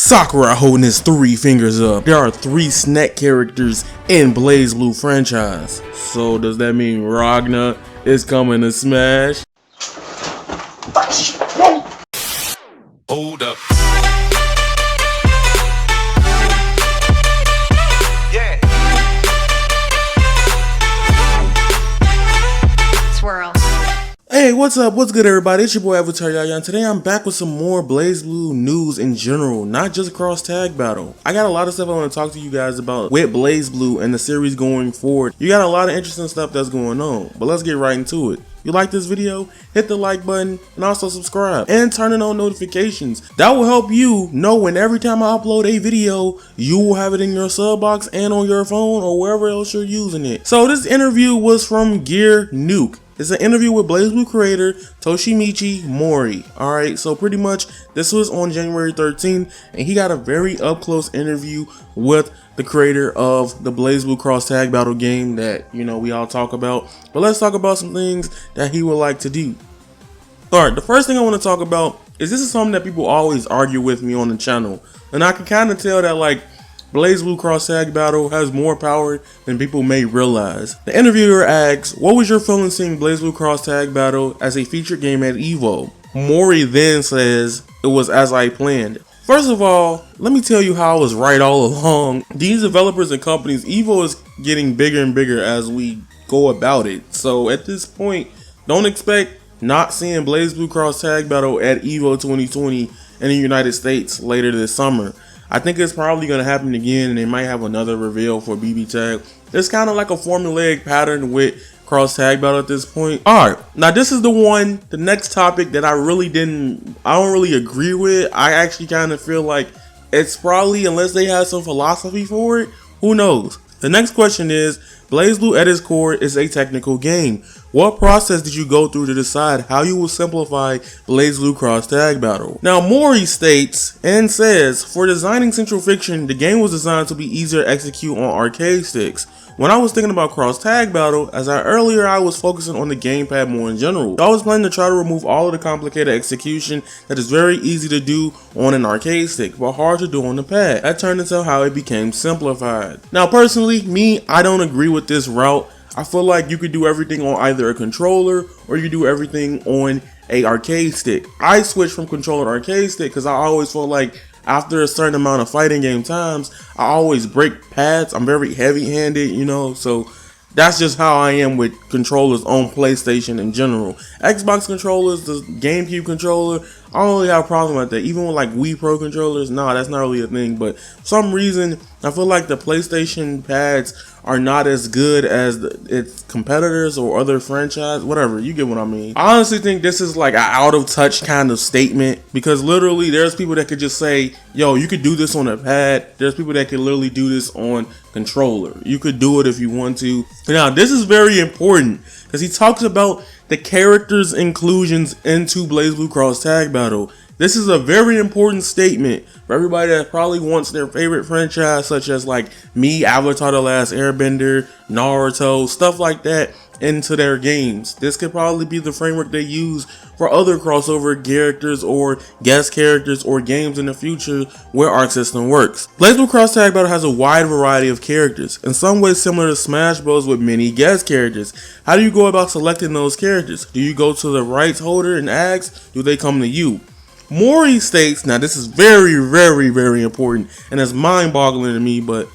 Sakura holding his 3 fingers up. There are 3 snack characters in Blazblue franchise. So does that mean Ragna is coming to Smash? Hold up. Yeah. Swirl. Hey, what's up? What's good, everybody? It's your boy Avataryaya, and today I'm back with some more Blazblue news in general, not just cross tag battle. I got a lot of stuff I want to talk to you guys about with Blazblue and the series going forward. You got a lot of interesting stuff that's going on, but let's get right into it. If you like this video, hit the like button and also subscribe and turn on notifications. That will help you know when every time I upload a video, you will have it in your sub box and on your phone or wherever else you're using it. So this interview was from Gear Nuke. It's an interview with Blazblue creator Toshimichi Mori. Alright, so pretty much this was on January 13th, and he got a very up close interview with the creator of the Blazblue cross tag battle game that, you know, we all talk about. But let's talk about some things that he would like to do. Alright, the first thing I want to talk about is this is something that people always argue with me on the channel. And I can kind of tell that, like, Blazblue cross tag battle has more power than people may realize. The interviewer asks, what was your feeling seeing Blazblue cross tag battle as a featured game at EVO? Mori then says, it was as I planned. First of all, let me tell you how I was right all along. These developers and companies, EVO is getting bigger and bigger as we go about it. So at this point, don't expect not seeing Blazblue cross tag battle at EVO 2020 in the United States later this summer. I think it's probably going to happen again, and they might have another reveal for BB tag. It's kind of like a formulaic pattern with cross tag battle at this point. Alright, now this is the next topic that I don't really agree with. I actually kind of feel like it's probably, unless they have some philosophy for it, who knows. The next question is, Blazblue at its core is a technical game. What process did you go through to decide how you will simplify Blazblue cross tag battle? Now Mori states and says, for designing Central Fiction, the game was designed to be easier to execute on arcade sticks. When I was thinking about cross tag battle, I was focusing on the gamepad more in general. I was planning to try to remove all of the complicated execution that is very easy to do on an arcade stick, but hard to do on the pad. That turned into how it became simplified. Now personally, I don't agree with this route. I feel like you could do everything on either a controller or you do everything on a arcade stick. I switched from controller to arcade stick because I always felt like after a certain amount of fighting game times, I always break pads. I'm very heavy-handed, you know, so that's just how I am with controllers on PlayStation in general. Xbox controllers, the GameCube controller, I don't really have a problem with that. Even with like Wii Pro controllers, nah, that's not really a thing. But for some reason, I feel like the PlayStation pads are not as good as its competitors or other franchise, whatever, you get what I mean. I honestly think this is like an out of touch kind of statement, because literally there's people that could just say, yo, you could do this on a pad. There's people that could literally do this on controller. You could do it if you want to. Now this is very important because he talks about the characters' inclusions into Blazblue cross tag battle. This is a very important statement for everybody that probably wants their favorite franchise, such as like me, Avatar: The Last Airbender, Naruto, stuff like that, into their games. This could probably be the framework they use for other crossover characters or guest characters or games in the future where Arc System works. Blazblue cross tag battle has a wide variety of characters, in some ways similar to Smash Bros with many guest characters. How do you go about selecting those characters? Do you go to the rights holder and ask? Do they come to you? Mori states, now this is very, very, very important, and it's mind-boggling to me, but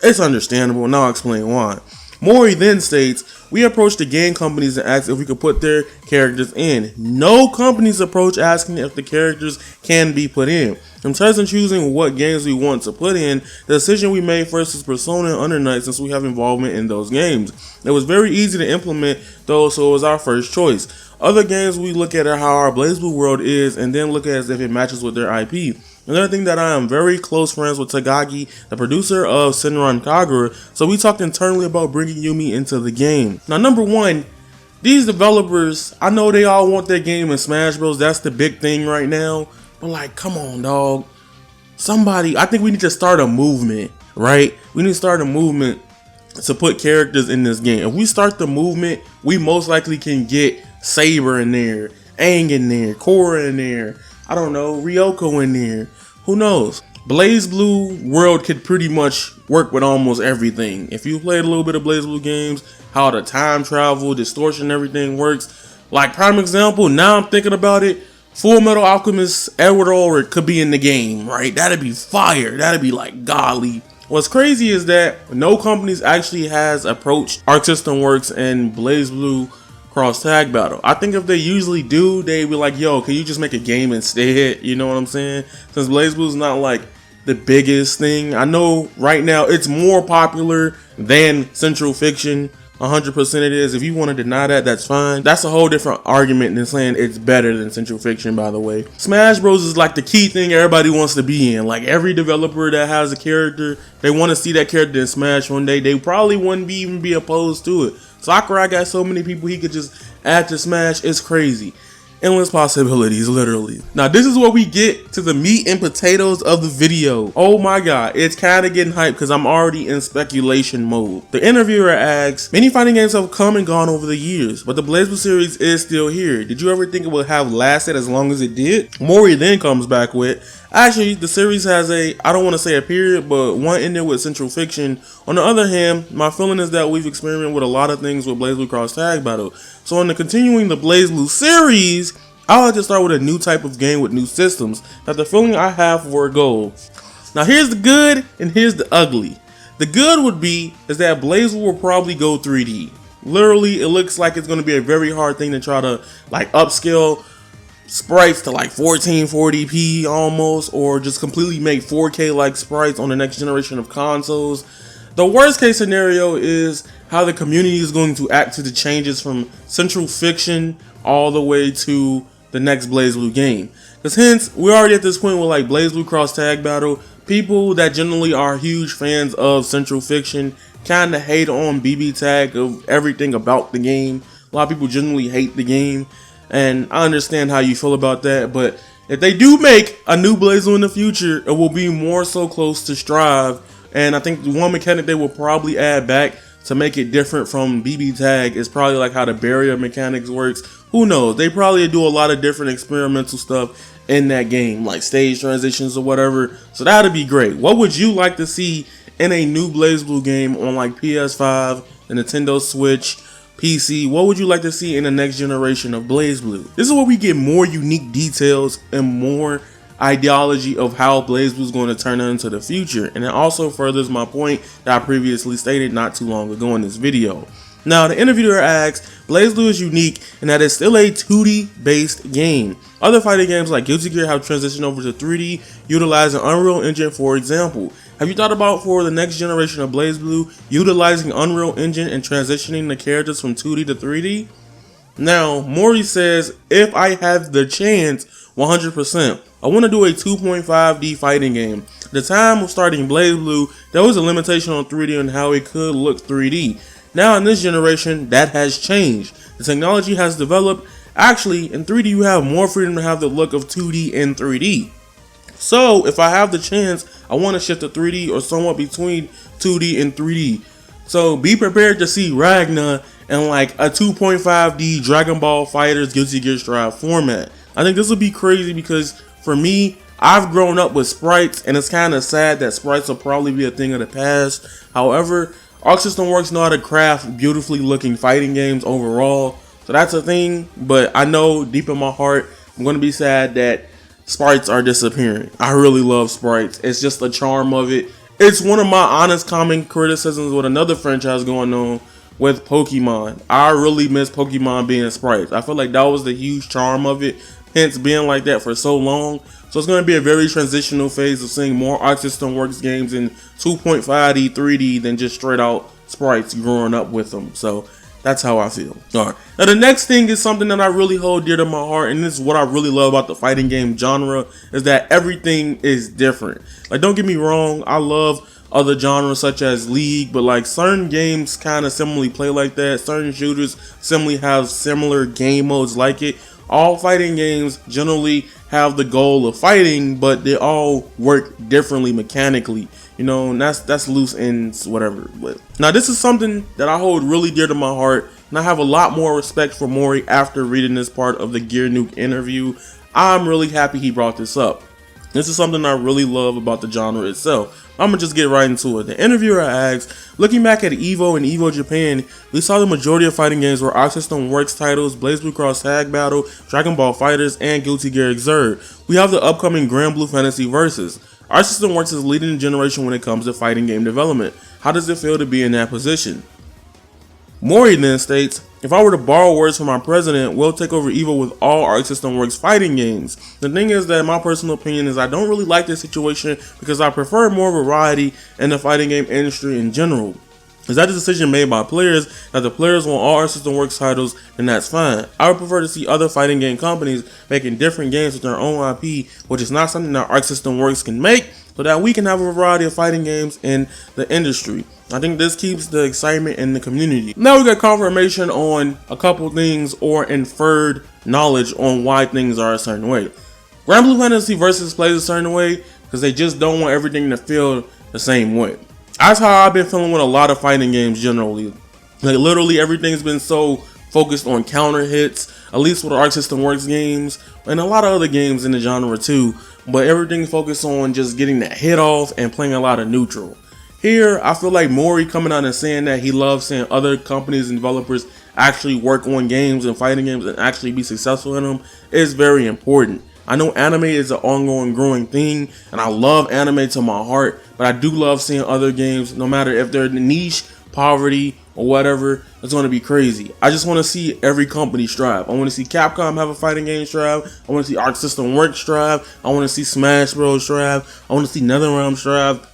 it's understandable, and I'll explain why. Mori then states, we approached the game companies and asked if we could put their characters in. No companies approach asking if the characters can be put in. In terms of choosing what games we want to put in, the decision we made first is Persona and Under Night, since we have involvement in those games. It was very easy to implement those, so it was our first choice. Other games we look at are how our Blazblue world is, and then look at as if it matches with their IP. Another thing that I am very close friends with Tagaki, the producer of Senran Kagura, so we talked internally about bringing Yumi into the game. Now number one, these developers, I know they all want their game in Smash Bros, that's the big thing right now, but like, come on dog, somebody, I think we need to start a movement, right? We need to start a movement to put characters in this game. If we start the movement, we most likely can get Saber in there, Aang in there, Korra in there, I don't know, Ryoko in there. Who knows? Blazblue world could pretty much work with almost everything. If you played a little bit of Blazblue games, how the time travel, distortion, everything works. Like prime example, now I'm thinking about it, Full Metal Alchemist Edward Ulrich could be in the game, right? That'd be fire. That'd be like golly. What's crazy is that no companies actually has approached ARCSYSTEMWORKS and Blazblue cross tag battle. I think if they usually do, they be like, yo, can you just make a game instead? You know what I'm saying? Since Blazblue's not like the biggest thing. I know right now it's more popular than Central Fiction. 100% it is. If you want to deny that, that's fine. That's a whole different argument than saying it's better than Central Fiction, by the way. Smash Bros is like the key thing everybody wants to be in. Like every developer that has a character, they want to see that character in Smash one day. They probably wouldn't even be opposed to it. Sakurai got so many people he could just add to Smash. It's crazy. Endless possibilities, literally. Now, this is where we get to the meat and potatoes of the video. Oh my god, it's kind of getting hyped because I'm already in speculation mode. The interviewer asks, many fighting games have come and gone over the years, but the Blazblue series is still here. Did you ever think it would have lasted as long as it did? Mori then comes back with, actually, the series has a, I don't want to say a period, but one ended with Central Fiction. On the other hand, my feeling is that we've experimented with a lot of things with Blazblue Cross Tag Battle. So in the continuing the Blazblue series, I like to start with a new type of game with new systems. That's the feeling I have for a goal. Now here's the good and here's the ugly. The good would be is that Blazblue will probably go 3D. Literally, it looks like it's going to be a very hard thing to try to like upscale sprites to like 1440p almost, or just completely make 4K like sprites on the next generation of consoles. The worst case scenario is how the community is going to act to the changes from Central Fiction all the way to the next Blazblue game. Because hence, we're already at this point with like Blazblue Cross Tag Battle. People that generally are huge fans of Central Fiction kind of hate on BB Tag of everything about the game. A lot of people generally hate the game. And I understand how you feel about that, but if they do make a new Blazblue in the future, it will be more so close to Strive. And I think the one mechanic they will probably add back to make it different from BB Tag is probably like how the barrier mechanics works. Who knows? They probably do a lot of different experimental stuff in that game, like stage transitions or whatever. So that'd be great. What would you like to see in a new Blazblue game on like PS5, the Nintendo Switch, PC? What would you like to see in the next generation of Blazblue? This is where we get more unique details and more ideology of how Blazblue is going to turn into the future. And it also furthers my point that I previously stated not too long ago in this video. Now, the interviewer asks, Blazblue is unique in that it's still a 2D based game. Other fighting games like Guilty Gear have transitioned over to 3D, utilizing Unreal Engine, for example. Have you thought about for the next generation of Blazblue, utilizing Unreal Engine and transitioning the characters from 2D to 3D? Now, Mori says, if I have the chance, 100%. I want to do a 2.5D fighting game. At the time of starting Blazblue, there was a limitation on 3D and how it could look 3D. Now in this generation, that has changed. The technology has developed. Actually, in 3D you have more freedom to have the look of 2D and 3D. So if I have the chance, I want to shift to 3D or somewhat between 2D and 3D. So be prepared to see Ragna in like a 2.5D Dragon Ball FighterZ Guilty Gear Strive format. I think this will be crazy because for me, I've grown up with sprites and it's kind of sad that sprites will probably be a thing of the past. However, ARCSYSTEMWORKS know how to craft beautifully looking fighting games overall. So that's a thing, but I know deep in my heart, I'm going to be sad that sprites are disappearing. I really love sprites. It's just the charm of it. It's one of my honest common criticisms with another franchise going on with Pokemon. I really miss Pokemon being sprites. I feel like that was the huge charm of it, hence being like that for so long. So it's going to be a very transitional phase of seeing more ARCSYSTEMWORKS games in 2.5D, 3D than just straight out sprites growing up with them. So that's how I feel. Alright. Now the next thing is something that I really hold dear to my heart, and this is what I really love about the fighting game genre, is that everything is different. Like, don't get me wrong, I love other genres such as League, but like certain games kind of similarly play like that. Certain shooters similarly have similar game modes like it. All fighting games generally have the goal of fighting, but they all work differently mechanically, you know, and that's loose ends, whatever. But now this is something that I hold really dear to my heart, and I have a lot more respect for Mori after reading this part of the Gear Nuke interview. I'm really happy he brought this up. This is something I really love about the genre itself. I'm gonna just get right into it. The interviewer asks, looking back at EVO and EVO Japan, we saw the majority of fighting games were ARCSYSTEMWORKS titles, Blazblue Cross Tag Battle, Dragon Ball Fighters, and Guilty Gear Xrd. We have the upcoming Granblue Fantasy Versus. ARCSYSTEMWORKS is leading the generation when it comes to fighting game development. How does it feel to be in that position? Mori then states, if I were to borrow words from our president, we'll take over EVO with all ARCSYSTEMWORKS fighting games. The thing is that my personal opinion is I don't really like this situation because I prefer more variety in the fighting game industry in general. Is that a decision made by players that the players want all ARCSYSTEMWORKS titles, then that's fine. I would prefer to see other fighting game companies making different games with their own IP, which is not something that ARCSYSTEMWORKS can make, so that we can have a variety of fighting games in the industry. I think this keeps the excitement in the community. Now we got confirmation on a couple things or inferred knowledge on why things are a certain way. Granblue Fantasy Versus plays a certain way because they just don't want everything to feel the same way. That's how I've been feeling with a lot of fighting games generally. Like literally everything's been so focused on counter hits, at least with the ARCSYSTEMWORKS games and a lot of other games in the genre too. But everything's focused on just getting that hit off and playing a lot of neutral. Here, I feel like Mori coming out and saying that he loves seeing other companies and developers actually work on games and fighting games and actually be successful in them is very important. I know anime is an ongoing growing thing and I love anime to my heart, but I do love seeing other games, no matter if they're niche, poverty, or whatever. It's going to be crazy. I just want to see every company strive. I want to see Capcom have a fighting game strive. I want to see ARCSYSTEMWORKS strive. I want to see Smash Bros strive. I want to see NetherRealm strive.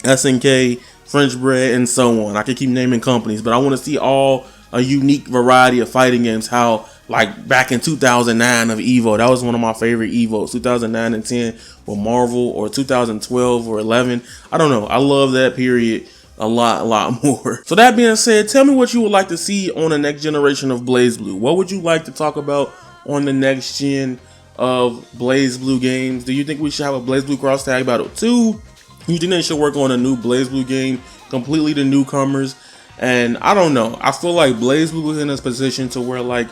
SNK, French Bread, and so on. I could keep naming companies, but I want to see all a unique variety of fighting games. How like back in 2009 of EVO, that was one of my favorite EVOs. 2009 and 10 or Marvel, or 2012 or 11. I don't know. I love that period a lot more. So that being said, tell me what you would like to see on the next generation of Blazblue. What would you like to talk about on the next gen of Blazblue games? Do you think we should have a Blazblue Cross Tag Battle 2? You think they should work on a new Blazblue game, completely to newcomers? And I don't know. I feel like Blazblue is in this position to where like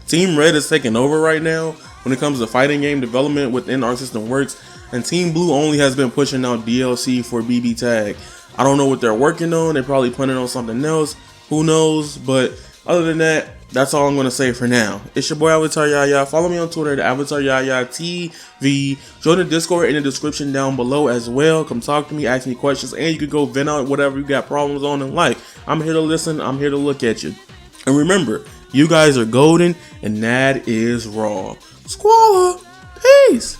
Team Red is taking over right now when it comes to fighting game development within ARCSYSTEMWORKS, and Team Blue only has been pushing out DLC for BB Tag. I don't know what they're working on. They're probably planning on something else. Who knows? But other than that, that's all I'm going to say for now. It's your boy Avataryaya. Follow me on Twitter at avataryayaTV. Join the Discord in the description down below as well. Come talk to me, ask me questions, and you can go vent out whatever you got problems on in life. I'm here to listen. I'm here to look at you. And remember, you guys are golden, and that is raw. Squalla. Peace.